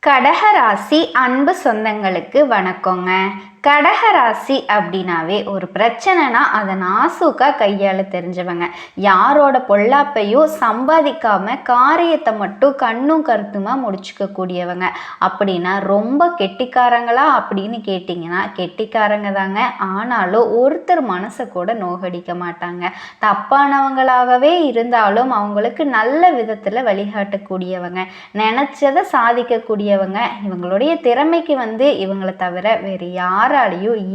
கடகராசி அன்பு சொந்தங்களுக்கு வணக்கங்க. கடகராசி அப்படின்னாவே ஒரு பிரச்சனைனா அதை நாசூக்கா கையாள தெரிஞ்சவங்க. யாரோட பொல்லாப்பையும் சம்பாதிக்காம காரியத்தை மட்டும் கண்ணும் கருத்துமா முடிச்சுக்க கூடியவங்க. அப்படின்னா ரொம்ப கெட்டிக்காரங்களா அப்படின்னு கேட்டிங்கன்னா கெட்டிக்காரங்க தாங்க. ஆனாலும் ஒருத்தர் மனசை கூட நோகடிக்க மாட்டாங்க. தப்பானவங்களாகவே இருந்தாலும் அவங்களுக்கு நல்ல விதத்தில் வழிகாட்டக்கூடியவங்க, நினச்சதை சாதிக்கக்கூடியவங்க. இவங்களுடைய திறமைக்கு இவங்களை தவிர வேறு யாராலையும்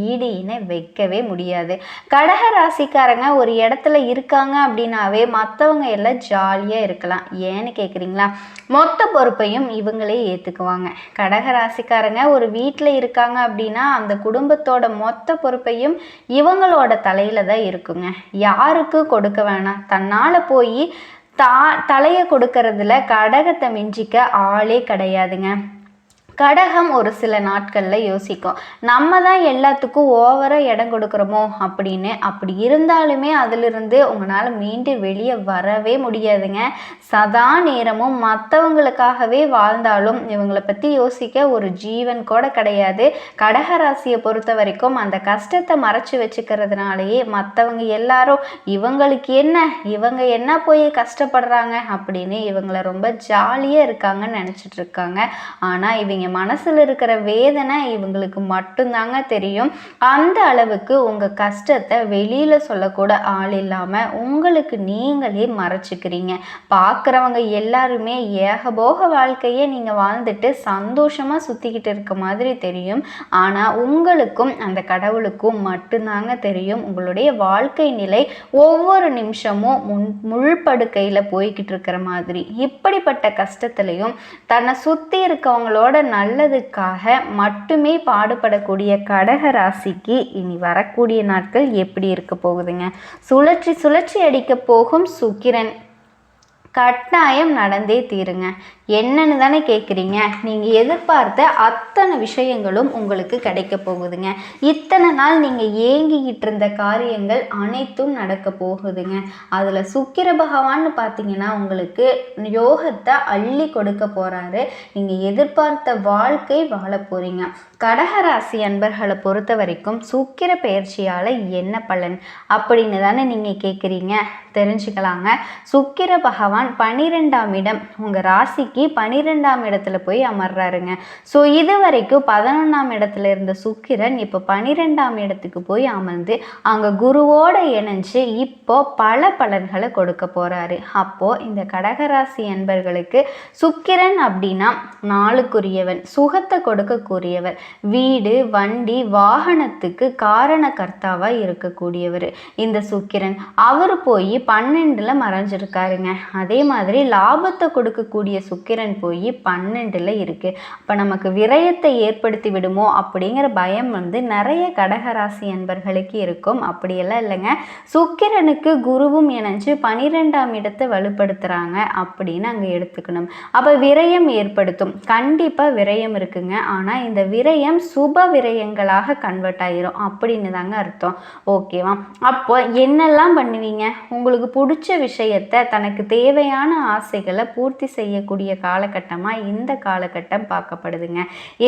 ஈடு இணை வைக்கவே முடியாது. கடக ராசிக்காரங்க ஒரு இடத்துல இருக்காங்க அப்படின்னாவே மற்றவங்க எல்லாம் ஜாலியாக இருக்கலாம். ஏன்னு கேட்குறீங்களா? மொத்த பொறுப்பையும் இவங்களே ஏற்றுக்குவாங்க. கடக ராசிக்காரங்க ஒரு வீட்டில் இருக்காங்க அப்படின்னா அந்த குடும்பத்தோட மொத்த பொறுப்பையும் இவங்களோட தலையில தான் இருக்குங்க. யாருக்கும் கொடுக்க வேணாம். தன்னால் போய் தலையை கொடுக்கறதுல கடகத்தை மிஞ்சிக்க ஆளே கிடையாதுங்க. கடகம் ஒரு சில நாட்களில் யோசிக்கும், நம்ம தான் எல்லாத்துக்கும் ஓவராக இடம் கொடுக்குறோமோ அப்படின்னு. அப்படி இருந்தாலுமே அதிலிருந்து உங்களால் மீண்டு வெளியே வரவே முடியாதுங்க. சதா நேரமும் மற்றவங்களுக்காகவே வாழ்ந்தாலும் இவங்களை பற்றி யோசிக்க ஒரு ஜீவன் கூட கிடையாது. கடகராசியை பொறுத்த வரைக்கும் அந்த கஷ்டத்தை மறைச்சி வச்சுக்கிறதுனாலேயே மற்றவங்க எல்லாரும் இவங்களுக்கு இவங்க என்ன போய் கஷ்டப்படுறாங்க அப்படின்னு இவங்களை ரொம்ப ஜாலியாக இருக்காங்கன்னு நினச்சிட்டு இருக்காங்க. ஆனால் இவங்க மனசுல இருக்கிற வேதனை இவங்களுக்கு மட்டும்தாங்க தெரியும். அந்த அளவுக்கு உங்க கஷ்டத்தை வெளியில சொல்லக்கூட ஆள் இல்லாம உங்களுக்கு நீங்களே மறைச்சிக்கிறீங்க. பார்க்குறவங்க எல்லாருமே ஏகபோக வாழ்க்கையே நீங்க வாழ்ந்துட்டு சந்தோஷமா சுத்திக்கிட்டு இருக்க மாதிரி தெரியும். ஆனா உங்களுக்கும் அந்த கடவுளுக்கும் மட்டும்தாங்க தெரியும் உங்களுடைய வாழ்க்கை நிலை ஒவ்வொரு நிமிஷமும் முள்படுக்கையில போய்கிட்டு இருக்கிற மாதிரி. இப்படிப்பட்ட கஷ்டத்திலையும் தன்னை சுத்தி இருக்கவங்களோட நல்லதுக்காக மட்டுமே பாடுபடக்கூடிய கடக ராசிக்கு இனி வரக்கூடிய நாட்கள் எப்படி இருக்க போகுதுங்க? சுழற்சி சுழற்சி அடிக்க போகும் சுக்கிரன் கட்டாயம் நடந்தே தீருங்க. என்னன்னு தானே கேட்குறீங்க? நீங்கள் எதிர்பார்த்த அத்தனை விஷயங்களும் உங்களுக்கு கிடைக்க போகுதுங்க. இத்தனை நாள் நீங்கள் ஏங்கிக்கிட்டு இருந்த காரியங்கள் அனைத்தும் நடக்க போகுதுங்க. அதில் சுக்கிர பகவான்னு பார்த்தீங்கன்னா உங்களுக்கு யோகத்தை அள்ளி கொடுக்க போகிறாரு. நீங்கள் எதிர்பார்த்த வாழ்க்கை வாழ போகிறீங்க. கடகராசி அன்பர்களை பொறுத்த வரைக்கும் சுக்கிர பெயர்ச்சியால் என்ன பலன் அப்படின்னு தானே நீங்கள் கேட்குறீங்க. தெரிஞ்சுக்கலாங்க. சுக்கிர பகவான் 12ஆம் இடம் உங்கள் ராசிக்கு 12ஆம் இடத்துல போய் அமர்றாருங்க. ஸோ இது வரைக்கும் 11ஆம் இடத்துல இருந்த சுக்கிரன் இப்போ 12ஆம் இடத்துக்கு போய் அமர்ந்து அங்கே குருவோட இணைஞ்சு இப்போ பல பலன்களை கொடுக்க போறாரு. அப்போ இந்த கடகராசி அன்பர்களுக்கு சுக்கிரன் அப்படின்னா நாளுக்குரியவன், சுகத்தை கொடுக்கக்கூடியவர், வீடு வண்டி வாகனத்துக்கு காரணக்கர்த்தாவா இருக்கக்கூடியவர் இந்த சுக்கிரன். அவர் போய் 12ல் மறைஞ்சிருக்காருங்க. அதே மாதிரி லாபத்தை கொடுக்கக்கூடிய சுக்கிரன் போய் 12ல் இருக்கு. அப்போ நமக்கு விரயத்தை ஏற்படுத்தி விடுமோ அப்படிங்கிற பயம் நிறைய கடகராசி அன்பர்களுக்கு இருக்கும். அப்படியெல்லாம் இல்லைங்க. சுக்கிரனுக்கு குருவும் இணைஞ்சு 12ஆம் இடத்தை வலுப்படுத்துறாங்க அப்படின்னு அங்கே எடுத்துக்கணும். அப்போ விரயம் ஏற்படுத்தும், கண்டிப்பாக விரயம் இருக்குங்க. ஆனால் இந்த விரயம் சுப விரயங்களாக கன்வெர்ட் ஆயிரும் அப்படின்னு தாங்க அர்த்தம். ஓகேவா? அப்போ என்னெல்லாம் பண்ணுவீங்க? உங்களுக்கு பிடிச்ச விஷயத்தை, தனக்கு தேவையான ஆசைகளை பூர்த்தி செய்யக்கூடிய காலகட்டமாக இந்த காலகட்டம் பார்க்கப்படுதுங்க.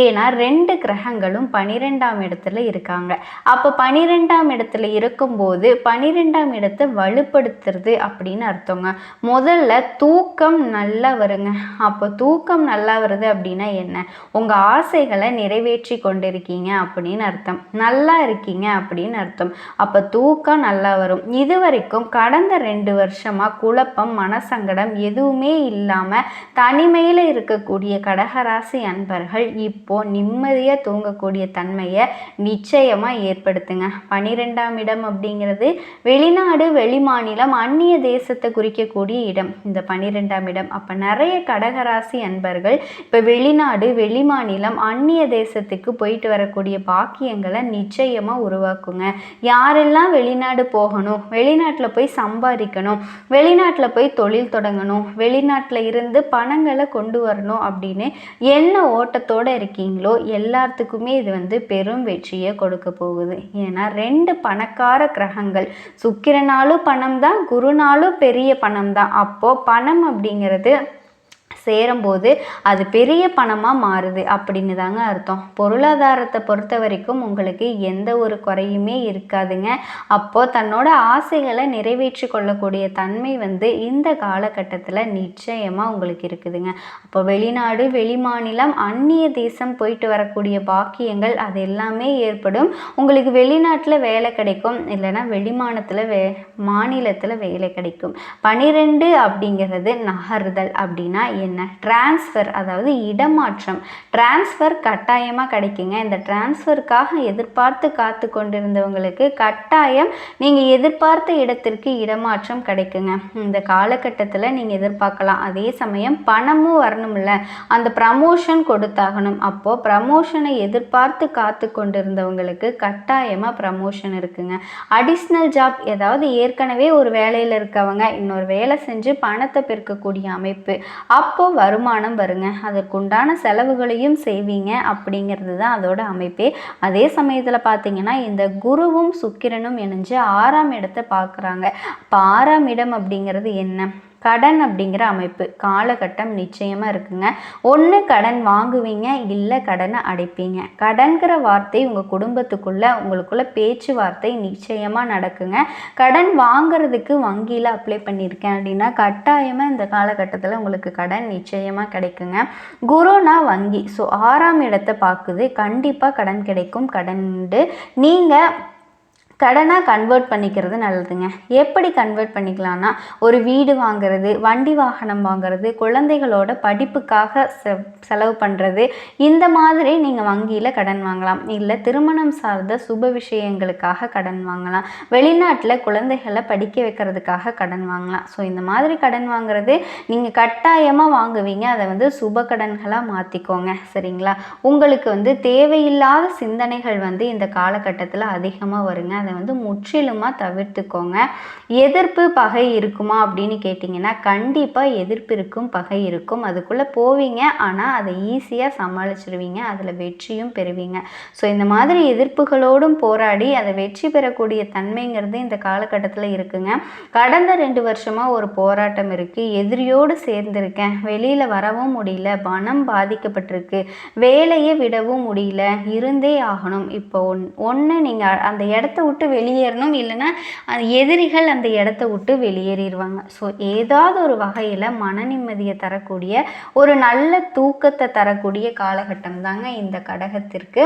ஏன்னா 2 கிரகங்களும் 12ஆம் இடத்துல இருக்காங்க. அப்போ 12ஆம் இடத்துல இருக்கும்போது 12ஆம் இடத்தை வலுப்படுத்துறது அப்படின்னு அர்த்தங்க. முதல்ல தூக்கம் நல்லா வருங்க. அப்போ தூக்கம் நல்லா வருது அப்படின்னா என்ன? உங்கள் ஆசைகளை நிறைவேற்றி கொண்டிருக்கீங்க அப்படின்னு அர்த்தம். நல்லா இருக்கீங்க அப்படின்னு அர்த்தம். அப்போ தூக்கம் நல்லா வரும். இது வரைக்கும் கடந்த 2 வருஷமாக குழப்பம், மனசங்கடம் எதுவுமே இல்லாமல் தனிமையில் இருக்கக்கூடிய கடகராசி அன்பர்கள் இப்போ நிம்மதியாக தூங்கக்கூடிய தன்மையை நிச்சயமாக ஏற்படுத்துங்க. 12ஆம் இடம் அப்படிங்கிறது வெளிநாடு, வெளிமாநிலம், அந்நிய தேசத்தை குறிக்கக்கூடிய இடம் இந்த 12ஆம் இடம். அப்போ நிறைய கடகராசி அன்பர்கள் இப்போ வெளிநாடு, வெளிமாநிலம், அந்நிய தேசத்துக்கு போயிட்டு வரக்கூடிய பாக்கியங்களை நிச்சயமாக உருவாக்குங்க. யாரெல்லாம் வெளிநாடு போகணும், வெளிநாட்டில் போய் சம்பாதிக்கணும், வெளிநாட்டில் போய் தொழில் தொடங்கணும், வெளிநாட்டில் இருந்து பணங்களை கொண்டு வரணும் அப்படின்னு என்ன ஓட்டத்தோடு இருக்கீங்களோ எல்லாத்துக்குமே இது பெரும் வெற்றியை கொடுக்க போகுது. ஏன்னா 2 பணக்கார கிரகங்கள், சுக்கிரனாலும் பணம் தான், குருனாலும் பெரிய பணம் தான். அப்போது பணம் அப்படிங்கிறது சேரும்போது அது பெரிய பணமாக மாறுது அப்படின்னு தாங்க அர்த்தம். பொருளாதாரத்தை பொறுத்த வரைக்கும் உங்களுக்கு எந்த ஒரு குறையுமே இருக்காதுங்க. அப்போது தன்னோட ஆசைகளை நிறைவேற்றி கொள்ளக்கூடிய தன்மை இந்த காலகட்டத்தில் நிச்சயமாக உங்களுக்கு இருக்குதுங்க. அப்போ வெளிநாடு, வெளிமாநிலம், அந்நிய தேசம் போயிட்டு வரக்கூடிய பாக்கியங்கள் அது எல்லாமே ஏற்படும். உங்களுக்கு வெளிநாட்டில் வேலை கிடைக்கும், இல்லைன்னா வெளிமாநிலத்தில் மாநிலத்தில் வேலை கிடைக்கும். 12 அப்படிங்கிறது நகர்தல். அப்படின்னா என்ன? டிரான்ஸ்ஃபர், அதாவது இடமாற்றம். டிரான்ஸ்ஃபர் கட்டாயமாக கிடைக்குங்க. இந்த டிரான்ஸ்ஃபருக்காக எதிர்பார்த்து காத்து கொண்டிருந்தவங்களுக்கு கட்டாயம் நீங்கள் எதிர்பார்த்த இடத்திற்கு இடமாற்றம் கிடைக்குங்க. இந்த காலகட்டத்தில் நீங்கள் எதிர்பார்க்கலாம். அதே சமயம் பணமும் வரணும்ல, அந்த ப்ரமோஷன் கொடுத்தாகணும். அப்போது ப்ரமோஷனை எதிர்பார்த்து காத்து கொண்டிருந்தவங்களுக்கு கட்டாயமாக ப்ரமோஷன் இருக்குங்க. அடிஷ்னல் ஜாப், ஏதாவது ஏற்கனவே ஒரு வேலையில் இருக்கவங்க இன்னொரு வேலை செஞ்சு பணத்தை பெருக்கக்கூடிய அமைப்பு, அப்போது வருமானம் வருங்க. அதற்குண்டான செலவுகளையும் செய்வீங்க அப்படிங்கிறது தான் அதோட அமைப்பே. அதே சமயத்தில் பார்த்தீங்கன்னா இந்த குருவும் சுக்கிரனும் இணைஞ்சு 6ஆம் இடத்தை பார்க்குறாங்க. இப்போ 6ஆம் இடம் அப்படிங்கிறது என்ன? கடன் அப்படிங்கிற அமைப்பு. காலகட்டம் நிச்சயமாக இருக்குங்க. ஒன்று கடன் வாங்குவீங்க, இல்லை கடனை அடைப்பீங்க. கடன்கிற வார்த்தை உங்கள் குடும்பத்துக்குள்ளே உங்களுக்குள்ள பேச்சுவார்த்தை நிச்சயமாக நடக்குங்க. கடன் வாங்கிறதுக்கு வங்கியில் அப்ளை பண்ணியிருக்கேன் அப்படின்னா கட்டாயமாக இந்த காலகட்டத்தில் உங்களுக்கு கடன் நிச்சயமாக கிடைக்குங்க. குருனா வங்கி, ஸோ 6ஆம் இடத்தை பார்க்குது. கண்டிப்பாக கடன் கிடைக்கும். கடன் உண்டு. நீங்கள் கடனாக கன்வெர்ட் பண்ணிக்கிறது நல்லதுங்க. எப்படி கன்வெர்ட் பண்ணிக்கலாம்னா, ஒரு வீடு வாங்குறது, வண்டி வாகனம் வாங்குறது, குழந்தைகளோட படிப்புக்காக செலவு பண்ணுறது, இந்த மாதிரி நீங்கள் வங்கியில் கடன் வாங்கலாம். இல்லை திருமணம் சார்ந்த சுப விஷயங்களுக்காக கடன் வாங்கலாம். வெளிநாட்டில் குழந்தைகளை படிக்க வைக்கிறதுக்காக கடன் வாங்கலாம். ஸோ இந்த மாதிரி கடன் வாங்குறது நீங்கள் கட்டாயமாக வாங்குவீங்க. அதை சுப கடன்களாக மாற்றிக்கோங்க. சரிங்களா? உங்களுக்கு தேவையில்லாத சிந்தனைகள் இந்த காலகட்டத்தில் அதிகமாக வருங்க. அதை முற்றிலுமாக தவிர்த்துக்கோங்க. எதிர்ப்பு, பகை இருக்குமா அப்படின்னு கேட்டிங்கன்னா கண்டிப்பாக எதிர்ப்பு இருக்கும், பகை இருக்கும். அதுக்குள்ளே போவீங்க, ஆனால் அதை ஈஸியாக சமாளிச்சிருவீங்க. அதில் வெற்றியும் பெறுவீங்க. ஸோ இந்த மாதிரி எதிர்ப்புகளோடும் போராடி அதை வெற்றி பெறக்கூடிய தன்மைங்கிறது இந்த காலகட்டத்தில் இருக்குங்க. கடந்த 2 வருஷமாக ஒரு போராட்டம் இருக்குது. எதிரியோடு சேர்ந்திருக்கேன், வெளியில் வரவும் முடியல, பணம் பாதிக்கப்பட்டிருக்கு, வேலையை விடவும் முடியல, இருந்தே ஆகணும். இப்போ ஒன்று நீங்கள் அந்த இடத்த விட்டு வெளியேறணும், இல்லைன்னா எதிரிகள் அந்த இடத்த விட்டு வெளியேறிடுவாங்க. ஸோ ஏதாவது ஒரு வகையில் மன நிம்மதியை தரக்கூடிய, ஒரு நல்ல தூக்கத்தை தரக்கூடிய காலகட்டம் தாங்க இந்த கடகத்திற்கு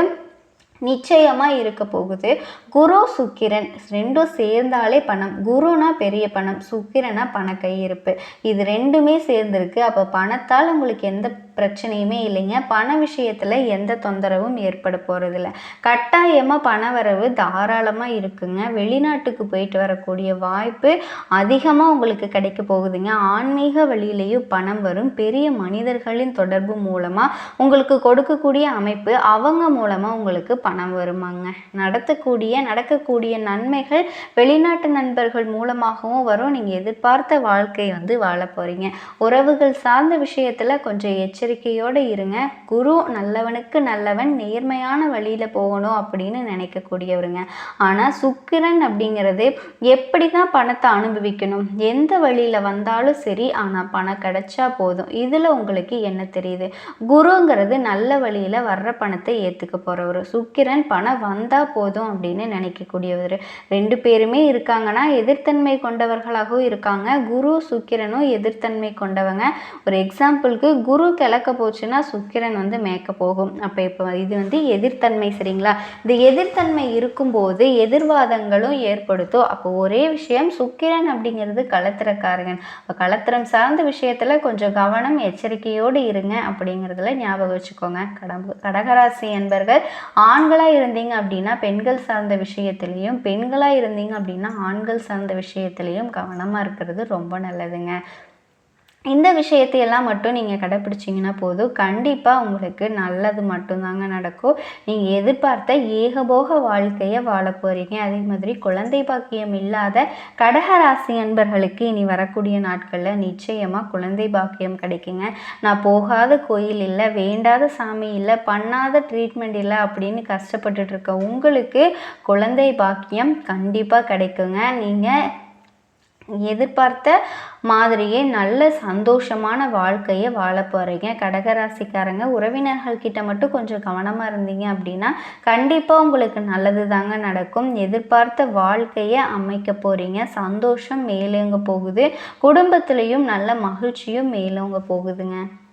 நிச்சயமாக இருக்க போகுது. குரு சுக்கிரன் ரெண்டும் சேர்ந்தாலே பணம். குருனா பெரிய பணம், சுக்கிரனா பண கையிருப்பு. இது ரெண்டுமே சேர்ந்துருக்கு. அப்போ பணத்தால் உங்களுக்கு எந்த பிரச்சனையுமே இல்லைங்க. பண விஷயத்தில் எந்த தொந்தரவும் ஏற்பட போகிறதில்ல. கட்டாயமாக பண வரவு தாராளமாக இருக்குங்க. வெளிநாட்டுக்கு போயிட்டு வரக்கூடிய வாய்ப்பு அதிகமாக உங்களுக்கு கிடைக்க போகுதுங்க. ஆன்மீக வழியிலையும் பணம் வரும். பெரிய மனிதர்களின் தொடர்பு மூலமாக உங்களுக்கு கொடுக்கக்கூடிய அமைப்பு, அவங்க மூலமாக உங்களுக்கு பணம் வருமாங்க. நடக்கக்கூடிய நன்மைகள் வெளிநாட்டு நண்பர்கள் மூலமாகவும் வரும். நீங்கள் எதிர்பார்த்த வாழ்க்கை வாழ போகிறீங்க. உறவுகள் சார்ந்த விஷயத்தில் கொஞ்சம் எச்சரிக்கையோடு இருங்க. குரு நல்லவனுக்கு நல்லவன், நேர்மையான வழியில் போகணும் அப்படின்னு நினைக்கக்கூடியவருங்க. ஆனால் சுக்கிரன் அப்படிங்கிறது எப்படி தான் பணத்தை அனுபவிக்கணும், எந்த வழியில் வந்தாலும் சரி, ஆனால் பணம் கிடைச்சா போதும். இதில் உங்களுக்கு என்ன தெரியுது? குருங்கிறது நல்ல வழியில் வர்ற பணத்தை ஏற்றுக்க போகிறவர். சுக்கிரன் பணம் வந்தால் போதும் அப்படின்னு நினைக்கக்கூடியவர். 2 பேருமே இருக்காங்கன்னா எதிர்த்தன்மை கொண்டவர்களாகவும் இருக்காங்க. குரு சுக்கிரனும் எதிர்த்தன்மை கொண்டவங்க. ஒரு எக்ஸாம்பிளுக்கு குரு கிழக்க போச்சுன்னா சுக்கிரன் மேய்க்க போகும். அப்போ இப்போ இது எதிர்த்தன்மை. சரிங்களா? இந்த எதிர்த்தன்மை இருக்கும்போது எதிர்வாதங்களும் ஏற்படுத்தும். அப்போ ஒரே விஷயம், சுக்கிரன் அப்படிங்கிறது களத்திரக்காரகன். இப்போ களத்திரம் சார்ந்த விஷயத்தில் கொஞ்சம் கவனம், எச்சரிக்கையோடு இருங்க அப்படிங்கிறதுல ஞாபகம் வச்சுக்கோங்க. கடகராசி என்பர்கள் ஆண்களாக இருந்தீங்க அப்படின்னா பெண்கள் சார்ந்த விஷயத்திலையும், பெண்களாக இருந்தீங்க அப்படின்னா ஆண்கள் சார்ந்த விஷயத்திலையும் கவனமாக இருக்கிறது ரொம்ப நல்லதுங்க. இந்த விஷயத்தையெல்லாம் மட்டும் நீங்கள் கடைப்பிடிச்சிங்கன்னா போதும், கண்டிப்பாக உங்களுக்கு நல்லது மட்டும்தாங்க நடக்கும். நீங்கள் எதிர்பார்த்த ஏகபோக வாழ்க்கையை வாழ போகிறீங்க. அதே மாதிரி குழந்தை பாக்கியம் இல்லாத கடகராசி அன்பர்களுக்கு இனி வரக்கூடிய நாட்களில் நிச்சயமாக குழந்தை பாக்கியம் கிடைக்குங்க. நான் போகாத கோயில் இல்லை, வேண்டாத சாமி இல்லை, பண்ணாத ட்ரீட்மெண்ட் இல்லை அப்படின்னு கஷ்டப்பட்டுட்டு இருக்க உங்களுக்கு குழந்தை பாக்கியம் கண்டிப்பாக கிடைக்குங்க. நீங்கள் எதிர்பார்த்த மாதிரியே நல்ல சந்தோஷமான வாழ்க்கையை வாழ போகிறீங்க. கடகராசிக்காரங்க உறவினர்கள் கிட்ட மட்டும் கொஞ்சம் கவனமாக இருந்தீங்க அப்படின்னா கண்டிப்பாக உங்களுக்கு நல்லது தாங்க நடக்கும். எதிர்பார்த்த வாழ்க்கையை அமைக்க போகிறீங்க. சந்தோஷம் மேலோங்க போகுது. குடும்பத்திலையும் நல்ல மகிழ்ச்சியும் மேலோங்க போகுதுங்க.